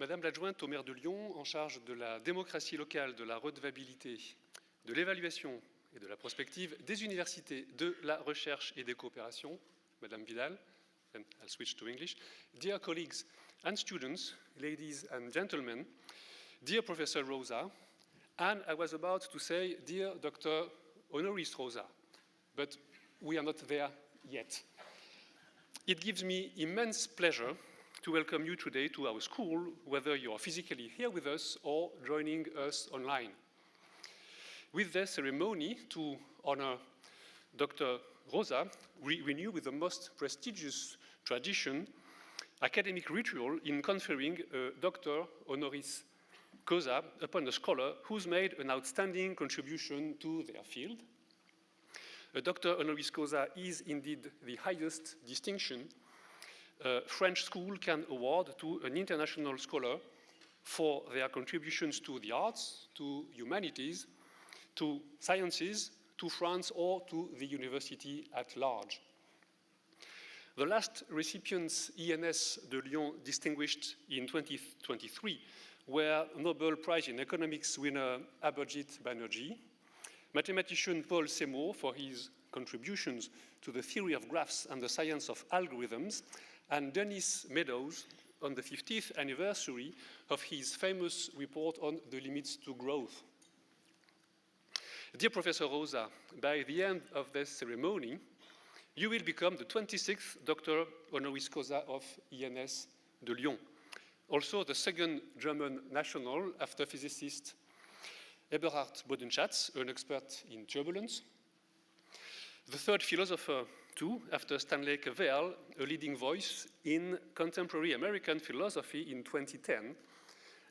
Madame l'adjointe au maire de Lyon, en charge de la démocratie locale, de la redevabilité, de l'évaluation et de la prospective, des universités, de la recherche et des coopérations, Madame Vidal, and I'll switch to English. Dear colleagues and students, ladies and gentlemen, dear Professor Rosa, and I was about to say, dear Dr. Honoris Rosa, but we are not there yet. It gives me immense pleasure to welcome you today to our school, whether you are physically here with us or joining us online. With this ceremony to honor Dr. Rosa, we renew with the most prestigious tradition academic ritual in conferring a Doctor Honoris Causa upon a scholar who's made an outstanding contribution to their field. A Doctor Honoris Causa is indeed the highest distinction a French school can award to an international scholar for their contributions to the arts, to humanities, to sciences, to France, or to the university at large. The last recipients ENS de Lyon distinguished in 2023 were Nobel Prize in Economics winner Abhijit Banerjee, mathematician Paul Seymour for his contributions to the theory of graphs and the science of algorithms, and Denis Meadows on the 50th anniversary of his famous report on the limits to growth. Dear Professor Rosa, by the end of this ceremony, you will become the 26th Doctor Honoris Causa of ENS de Lyon, also the second German national after physicist Eberhard Bodenschatz, an expert in turbulence, the third philosopher, too, after Stanley Cavell, a leading voice in contemporary American philosophy in 2010,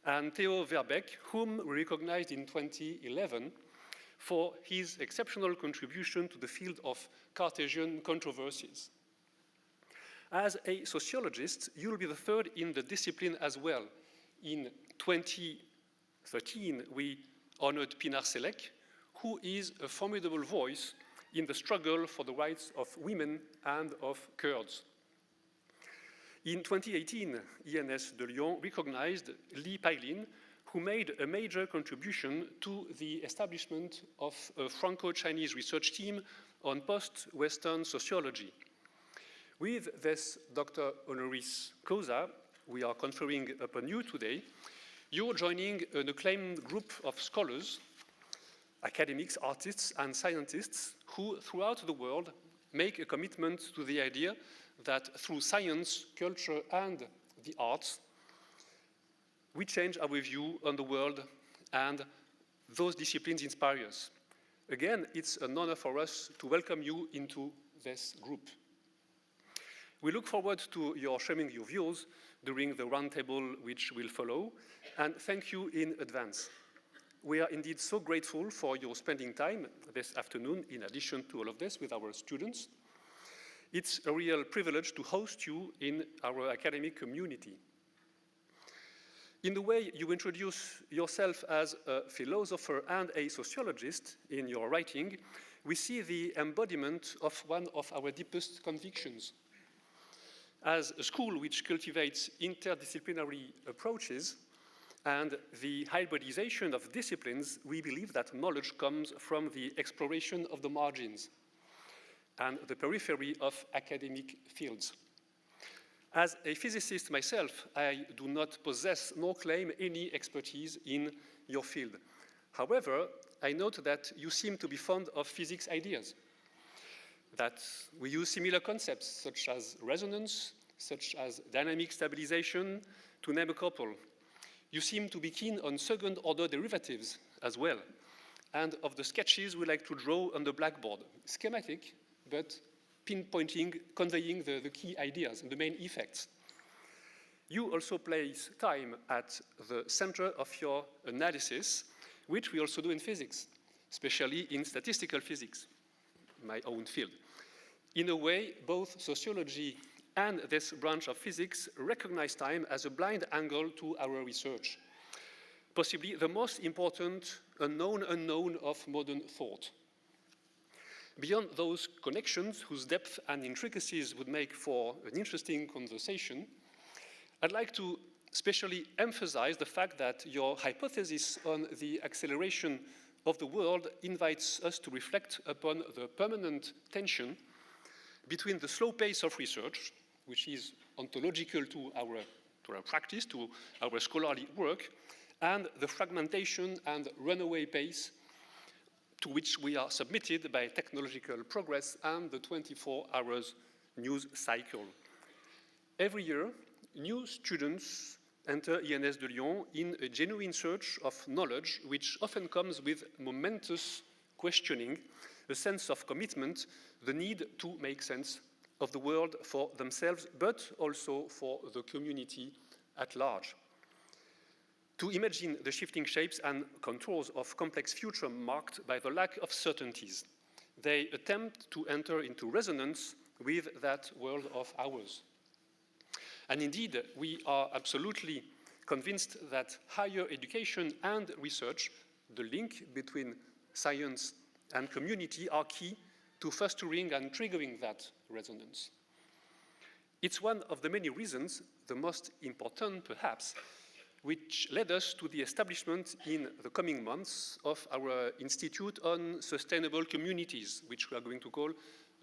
and Theo Verbeek, whom we recognized in 2011 for his exceptional contribution to the field of Cartesian controversies. As a sociologist, you'll be the third in the discipline as well. In 2013, we honored Pinar Selek, who is a formidable voice in the struggle for the rights of women and of Kurds. In 2018, ENS de Lyon recognized Li Pailin, who made a major contribution to the establishment of a Franco-Chinese research team on post-Western sociology. With this Doctor Honoris Causa we are conferring upon you today, you're joining an acclaimed group of scholars, academics, artists, and scientists who, throughout the world, make a commitment to the idea that through science, culture, and the arts, we change our view on the world, and those disciplines inspire us. Again, it's an honor for us to welcome you into this group. We look forward to your sharing your views during the roundtable which will follow, and thank you in advance. We are indeed so grateful for your spending time this afternoon, in addition to all of this, with our students. It's a real privilege to host you in our academic community. In the way you introduce yourself as a philosopher and a sociologist in your writing, we see the embodiment of one of our deepest convictions. As a school which cultivates interdisciplinary approaches and the hybridization of disciplines, we believe that knowledge comes from the exploration of the margins and the periphery of academic fields. As a physicist myself, I do not possess nor claim any expertise in your field. However, I note that you seem to be fond of physics ideas, that we use similar concepts such as resonance, such as dynamic stabilization, to name a couple. You seem to be keen on second-order derivatives as well, and of the sketches we like to draw on the blackboard. Schematic, but pinpointing, conveying the key ideas and the main effects. You also place time at the center of your analysis, which we also do in physics, especially in statistical physics, my own field. In a way, both sociology and this branch of physics recognize time as a blind angle to our research, possibly the most important unknown of modern thought. Beyond those connections, whose depth and intricacies would make for an interesting conversation, I'd like to especially emphasize the fact that your hypothesis on the acceleration of the world invites us to reflect upon the permanent tension between the slow pace of research, which is ontological to our practice, to our scholarly work, and the fragmentation and runaway pace to which we are submitted by technological progress and the 24 hours news cycle. Every year, new students enter ENS de Lyon in a genuine search of knowledge, which often comes with momentous questioning, a sense of commitment, the need to make sense of the world for themselves, but also for the community at large. To imagine the shifting shapes and contours of complex future marked by the lack of certainties, they attempt to enter into resonance with that world of ours. And indeed, we are absolutely convinced that higher education and research, the link between science and community, are key to fostering and triggering that resonance. It's one of the many reasons, the most important perhaps, which led us to the establishment in the coming months of our Institute on Sustainable Communities, which we are going to call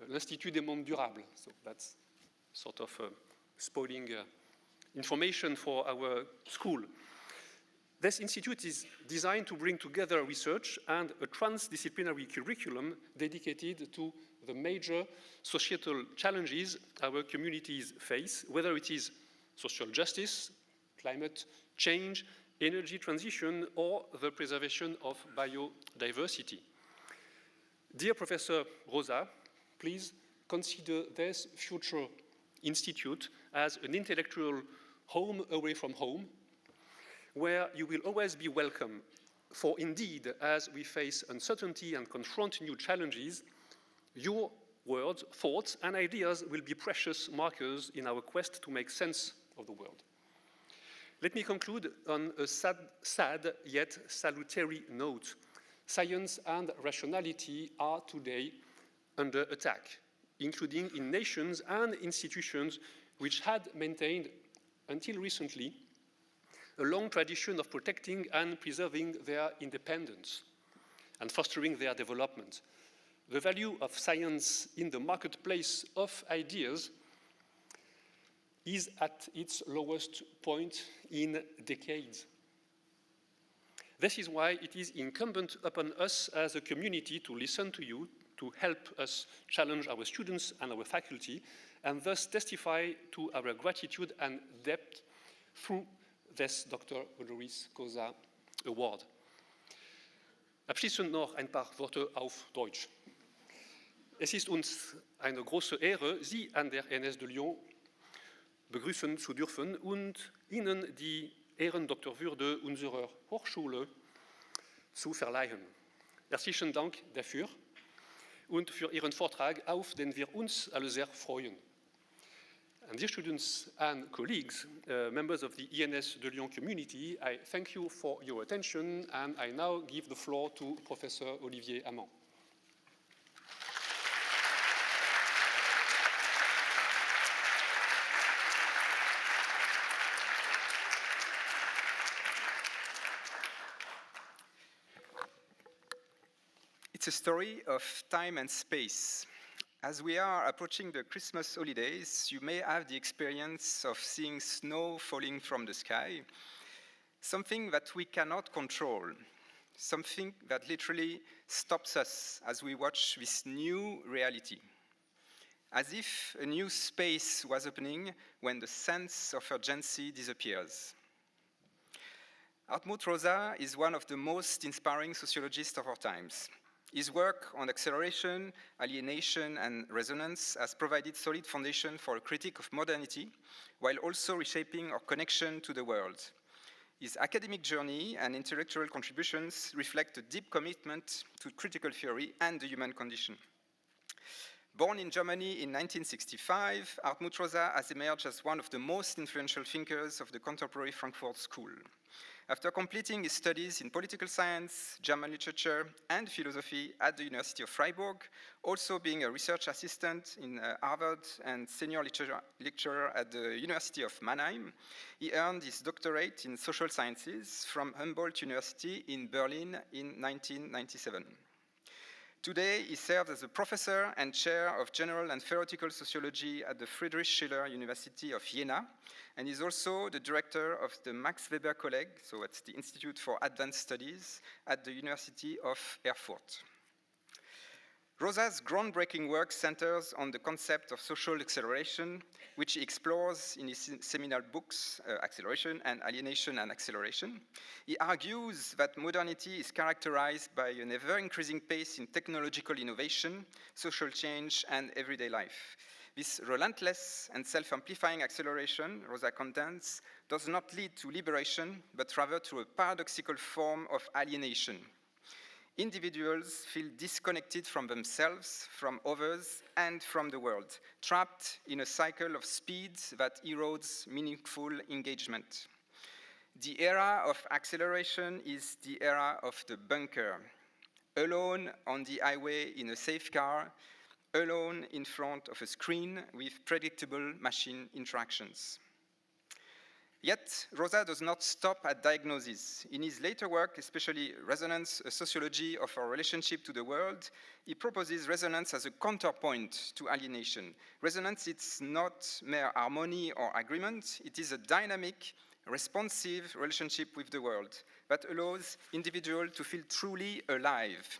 l'Institut des Mondes Durables. So that's sort of spoiling information for our school. This institute is designed to bring together research and a transdisciplinary curriculum dedicated to the major societal challenges our communities face, whether it is social justice, climate change, energy transition, or the preservation of biodiversity. Dear Professor Rosa, please consider this future institute as an intellectual home away from home, where you will always be welcome. For indeed, as we face uncertainty and confront new challenges, your words, thoughts, and ideas will be precious markers in our quest to make sense of the world. Let me conclude on a sad yet salutary note. Science and rationality are today under attack, including in nations and institutions which had maintained, until recently, a long tradition of protecting and preserving their independence and fostering their development. The value of science in the marketplace of ideas is at its lowest point in decades. This is why it is incumbent upon us as a community to listen to you, to help us challenge our students and our faculty, and thus testify to our gratitude and depth through this Dr. Honoris Causa Award. Abschließend noch ein paar Worte auf Deutsch. Es ist uns eine große Ehre, Sie an der ENS de Lyon begrüßen zu dürfen und Ihnen die Ehrendoktorwürde unserer Hochschule zu verleihen. Herzlichen Dank dafür und für Ihren Vortrag, auf den wir uns alle sehr freuen. And dear students and colleagues, members of the ENS de Lyon community, I thank you for your attention, and I now give the floor to Professor Olivier Amand. It's a story of time and space. As we are approaching the Christmas holidays, you may have the experience of seeing snow falling from the sky, something that we cannot control, something that literally stops us as we watch this new reality. As if a new space was opening when the sense of urgency disappears. Hartmut Rosa is one of the most inspiring sociologists of our times. His work on acceleration, alienation, and resonance has provided solid foundation for a critique of modernity, while also reshaping our connection to the world. His academic journey and intellectual contributions reflect a deep commitment to critical theory and the human condition. Born in Germany in 1965, Hartmut Rosa has emerged as one of the most influential thinkers of the contemporary Frankfurt School. After completing his studies in political science, German literature, and philosophy at the University of Freiburg, also being a research assistant in Harvard and senior lecturer at the University of Mannheim, he earned his doctorate in social sciences from Humboldt University in Berlin in 1997. Today, he serves as a professor and chair of general and theoretical sociology at the Friedrich Schiller University of Jena, and is also the director of the Max Weber Colleg, so it's the Institute for Advanced Studies at the University of Erfurt. Rosa's groundbreaking work centers on the concept of social acceleration, which he explores in his seminal books, Acceleration and Alienation and Acceleration. He argues that modernity is characterized by an ever-increasing pace in technological innovation, social change, and everyday life. This relentless and self-amplifying acceleration, Rosa contends, does not lead to liberation, but rather to a paradoxical form of alienation. Individuals feel disconnected from themselves, from others, and from the world, trapped in a cycle of speed that erodes meaningful engagement. The era of acceleration is the era of the bunker. Alone on the highway in a safe car, alone in front of a screen with predictable machine interactions. Yet, Rosa does not stop at diagnosis. In his later work, especially Resonance, a sociology of our relationship to the world, he proposes resonance as a counterpoint to alienation. Resonance is not mere harmony or agreement, it is a dynamic, responsive relationship with the world that allows individuals to feel truly alive.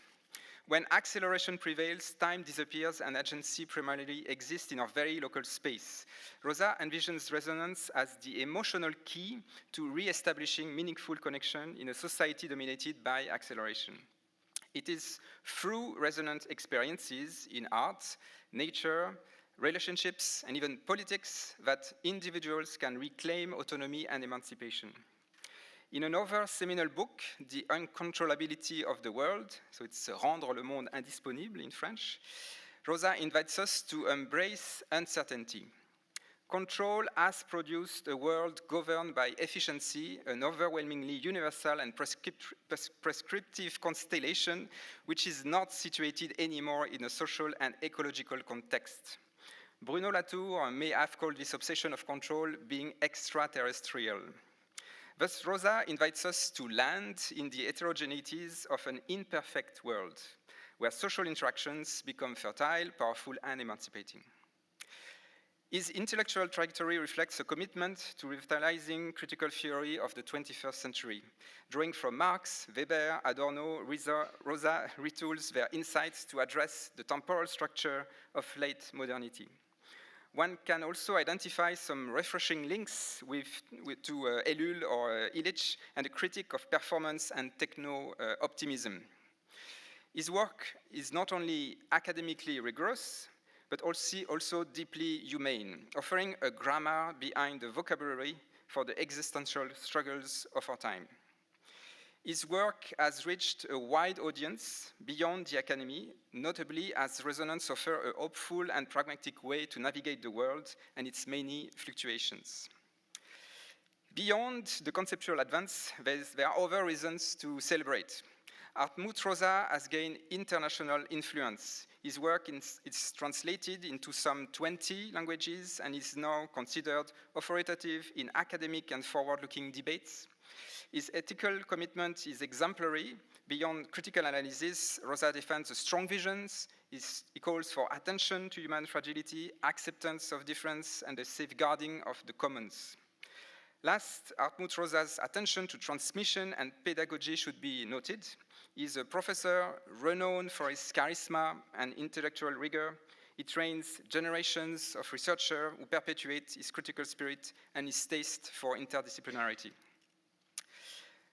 When acceleration prevails, time disappears and agency primarily exists in our very local space. Rosa envisions resonance as the emotional key to re-establishing meaningful connection in a society dominated by acceleration. It is through resonant experiences in art, nature, relationships, and even politics that individuals can reclaim autonomy and emancipation. In another seminal book, The Uncontrollability of the World, so it's Rendre le monde indisponible in French, Rosa invites us to embrace uncertainty. Control has produced a world governed by efficiency, an overwhelmingly universal and prescriptive constellation, which is not situated anymore in a social and ecological context. Bruno Latour may have called this obsession of control being extraterrestrial. Thus, Rosa invites us to land in the heterogeneities of an imperfect world, where social interactions become fertile, powerful, and emancipating. His intellectual trajectory reflects a commitment to revitalizing critical theory of the 21st century. Drawing from Marx, Weber, Adorno, Rosa retools their insights to address the temporal structure of late modernity. One can also identify some refreshing links to Ellul or Illich and a critique of performance and techno-optimism. His work is not only academically rigorous, but also deeply humane, offering a grammar behind the vocabulary for the existential struggles of our time. His work has reached a wide audience beyond the academy, notably as Resonance offers a hopeful and pragmatic way to navigate the world and its many fluctuations. Beyond the conceptual advance, there are other reasons to celebrate. Hartmut Rosa has gained international influence. His work is translated into some 20 languages and is now considered authoritative in academic and forward-looking debates. His ethical commitment is exemplary. Beyond critical analysis, Rosa defends strong visions. He calls for attention to human fragility, acceptance of difference, and the safeguarding of the commons. Last, Hartmut Rosa's attention to transmission and pedagogy should be noted. He is a professor renowned for his charisma and intellectual rigor. He trains generations of researchers who perpetuate his critical spirit and his taste for interdisciplinarity.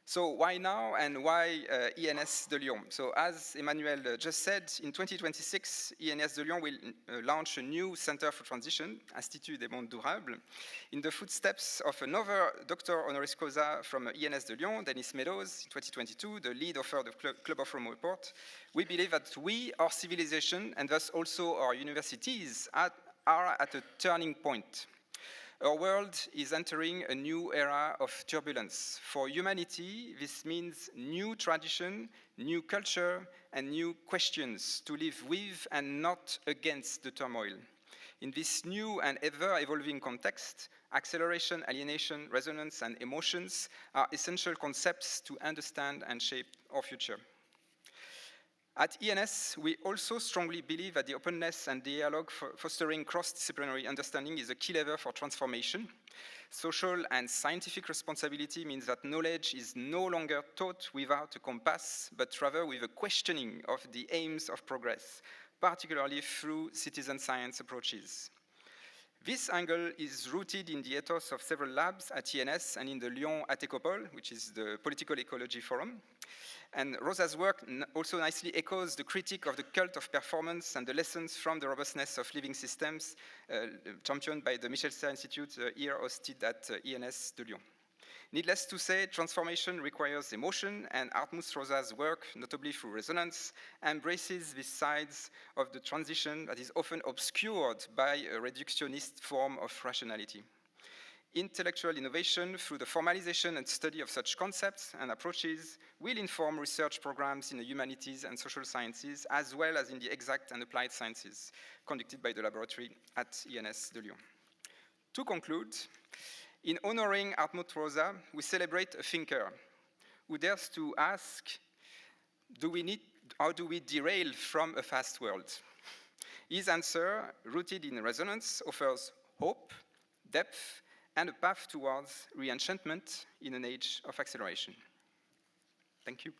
So why now and why ENS de Lyon? So as Emmanuel just said, in 2026, ENS de Lyon will launch a new Center for Transition, Institut des Mondes Durables, in the footsteps of another Doctor Honoris Causa from ENS de Lyon, Denis Meadows, in 2022, the lead author of the Club of Rome report. We believe that our civilization, and thus also our universities, are at a turning point. Our world is entering a new era of turbulence. For humanity, this means new tradition, new culture, and new questions to live with and not against the turmoil. In this new and ever-evolving context, acceleration, alienation, resonance, and emotions are essential concepts to understand and shape our future. At ENS, we also strongly believe that the openness and dialogue fostering cross-disciplinary understanding is a key lever for transformation. Social and scientific responsibility means that knowledge is no longer taught without a compass, but rather with a questioning of the aims of progress, particularly through citizen science approaches. This angle is rooted in the ethos of several labs at ENS and in the Lyon Atécopole, which is the Political Ecology Forum. And Rosa's work also nicely echoes the critique of the cult of performance and the lessons from the robustness of living systems championed by the Michel Serres Institute here hosted at ENS de Lyon. Needless to say, transformation requires emotion, and Hartmut Rosa's work, notably through resonance, embraces these sides of the transition that is often obscured by a reductionist form of rationality. Intellectual innovation through the formalization and study of such concepts and approaches will inform research programs in the humanities and social sciences, as well as in the exact and applied sciences conducted by the laboratory at ENS de Lyon. To conclude, in honoring Hartmut Rosa, we celebrate a thinker who dares to ask, how do we derail from a fast world? His answer, rooted in resonance, offers hope, depth, and a path towards re-enchantment in an age of acceleration. Thank you.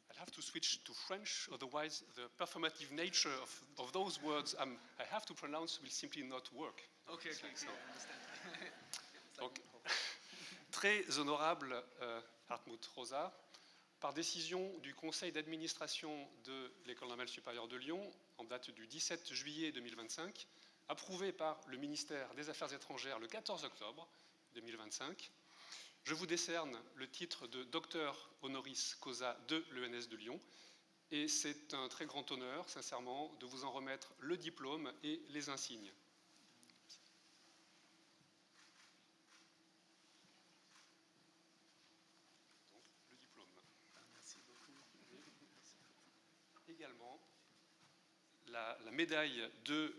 I'll have to switch to French, otherwise the performative nature of those words I have to pronounce will simply not work. Okay, I understand. Donc, très honorable Hartmut Rosa, par décision du conseil d'administration de l'École normale supérieure de Lyon, en date du 17 juillet 2025, approuvé par le ministère des Affaires étrangères le 14 octobre 2025, je vous décerne le titre de docteur honoris causa de l'ENS de Lyon, et c'est un très grand honneur, sincèrement, de vous en remettre le diplôme et les insignes. Également la médaille de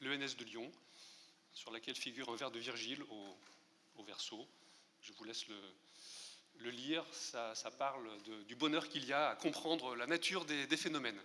l'ENS de Lyon, sur laquelle figure un vers de Virgile au verso. Je vous laisse le lire, ça parle du bonheur qu'il y a à comprendre la nature des phénomènes.